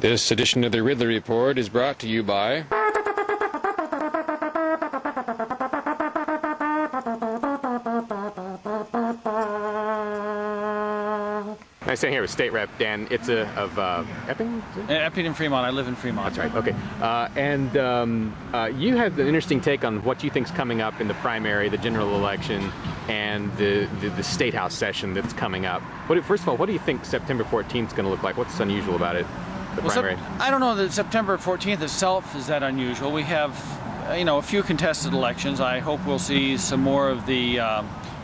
This edition of the Ridley Report is brought to you by... I'm sitting here with State Rep Dan Itza of Epping? Epping and Fremont. I live in Fremont. That's right, okay. You have an interesting take on what you think's coming up in the primary, the general election, and the State House session that's coming up. First of all, what do you think September 14th is going to look like? What's unusual about it, the primary? I don't know that September 14th itself is that unusual. We have, a few contested elections. I hope we'll see some more of the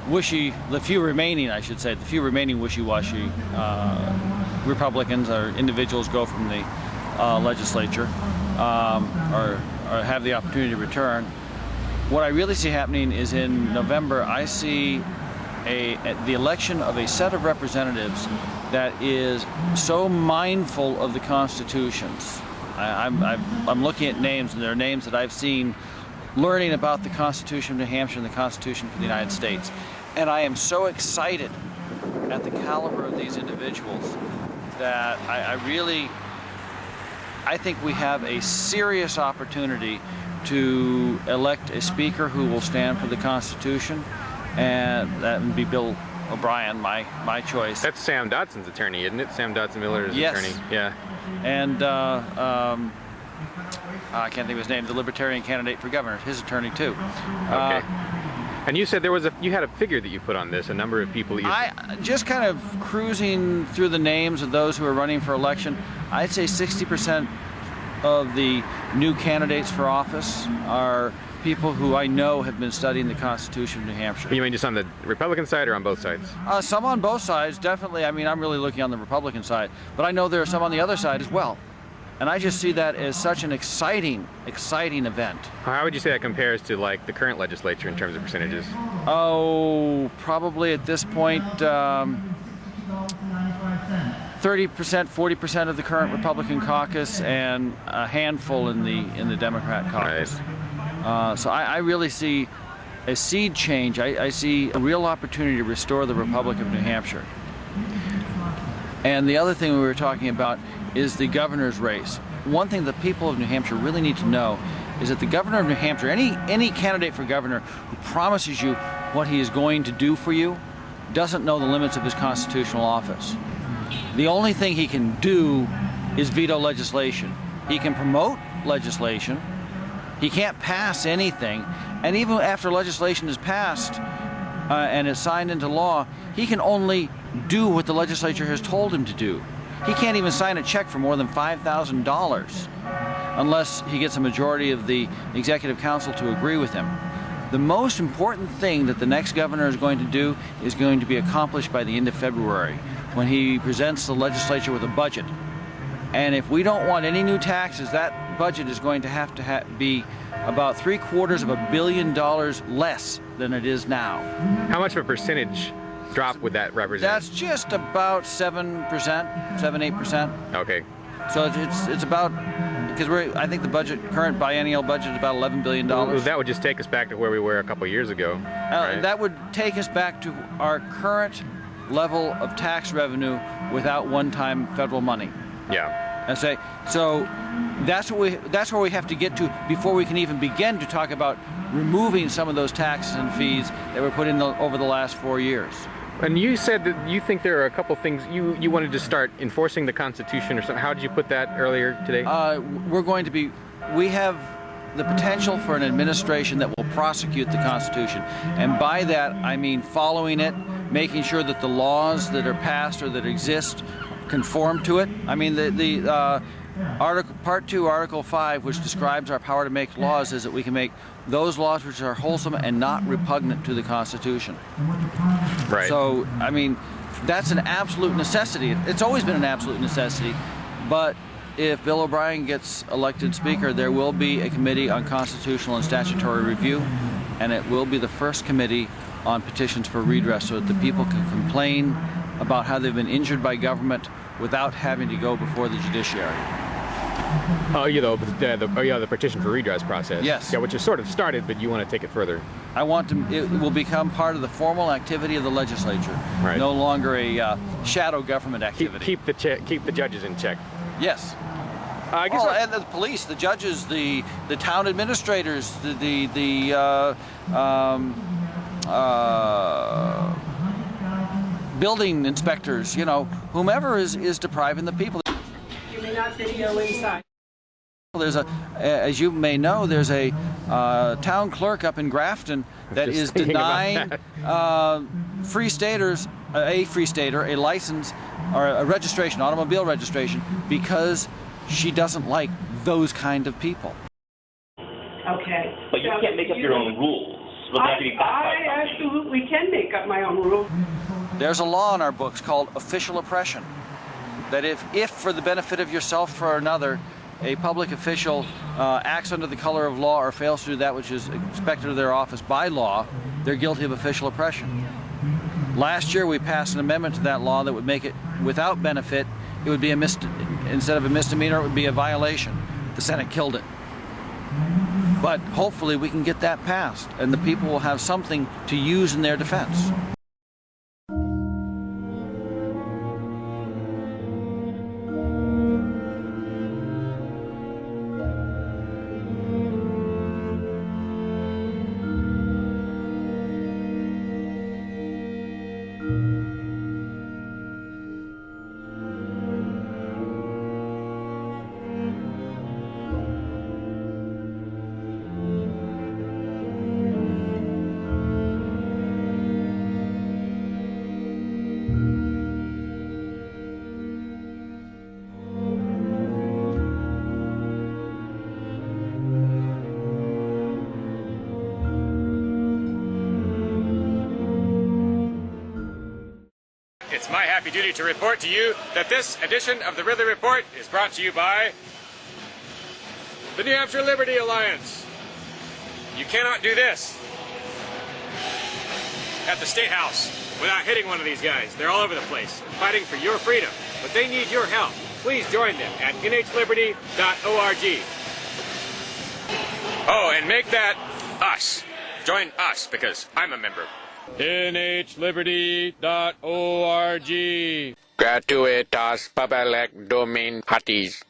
the few remaining wishy-washy Republicans or individuals go from the legislature or have the opportunity to return. What I really see happening is in November, I see the election of a set of representatives that is so mindful of the constitutions. I'm looking at names, and there are names that I've seen learning about the Constitution of New Hampshire and the Constitution for the United States. And I am so excited at the caliber of these individuals that I think we have a serious opportunity to elect a speaker who will stand for the Constitution, and that would be Bill O'Brien, my choice. That's Sam Dotson's attorney, isn't it? Sam Dotson Miller's attorney. Yeah. And I can't think of his name, the Libertarian candidate for governor, his attorney too. Okay. And you said you had a figure that you put on this, a number of people. I just kind of cruising through the names of those who are running for election. I'd say 60% of the new candidates for office are people who I know have been studying the Constitution of New Hampshire. You mean just on the Republican side or on both sides? Some on both sides, definitely. I mean, I'm really looking on the Republican side, but I know there are some on the other side as well. And I just see that as such an exciting event. How would you say that compares to like the current legislature in terms of percentages? Oh, probably at this point, 30%, 40% of the current Republican caucus, and a handful in the Democrat caucus. Right. So I really see a seed change. I see a real opportunity to restore the Republic of New Hampshire. And the other thing we were talking about is the governor's race. One thing the people of New Hampshire really need to know is that the governor of New Hampshire, any candidate for governor who promises you what he is going to do for you, doesn't know the limits of his constitutional office. The only thing he can do is veto legislation. He can promote legislation. He can't pass anything. And even after legislation is passed and is signed into law, he can only do what the legislature has told him to do. He can't even sign a check for more than $5,000 unless he gets a majority of the executive council to agree with him. The most important thing that the next governor is going to do is going to be accomplished by the end of February, when he presents the legislature with a budget. And if we don't want any new taxes, that budget is going to have to be about $750 million less than it is now. How much of a percentage drop would that represent? That's just about 7%, Okay. So it's about, because I think the current biennial budget is about $11 billion. Well, that would just take us back to where we were a couple years ago. Right? That would take us back to our current level of tax revenue without one-time federal money. Yeah. So that's where we have to get to before we can even begin to talk about removing some of those taxes and fees that were put in over the last 4 years. And you said that you think there are a couple things you wanted to start enforcing the Constitution or something. How did you put that earlier today? We have the potential for an administration that will prosecute the Constitution. And by that, I mean following it, making sure that the laws that are passed or that exist conform to it. I mean, Part 2, Article 5, which describes our power to make laws, is that we can make those laws which are wholesome and not repugnant to the Constitution. Right. So, I mean, that's an absolute necessity. It's always been an absolute necessity, but if Bill O'Brien gets elected Speaker, there will be a committee on constitutional and statutory review, and it will be the first committee on petitions for redress so that the people can complain about how they've been injured by government without having to go before the judiciary. Oh, the petition for redress process. Yes. Yeah, which is sort of started, but you want to take it further. It will become part of the formal activity of the legislature. Right. No longer a shadow government activity. Keep the judges in check. Yes. I guess and the police, the judges, the town administrators, building inspectors, you know, whomever is depriving the people. You may not video inside. There's as you may know, there's a town clerk up in Grafton that is denying free staters, a free stater, a license or a registration, automobile registration, because she doesn't like those kind of people. Okay. But you can't make up your own rules. I absolutely can make up my own rules. There's a law in our books called official oppression, that if for the benefit of yourself or another, a public official acts under the color of law or fails to do that which is expected of their office by law, they're guilty of official oppression. Last year we passed an amendment to that law that would make it, without benefit, it would be instead of a misdemeanor, it would be a violation. The Senate killed it. But hopefully we can get that passed, and the people will have something to use in their defense. It's my happy duty to report to you that this edition of the Ridley Report is brought to you by the New Hampshire Liberty Alliance. You cannot do this at the State House without hitting one of these guys. They're all over the place, fighting for your freedom, but they need your help. Please join them at nhliberty.org. Oh, and make that us. Join us, because I'm a member. nhliberty.org. Gratuitas public domain parties.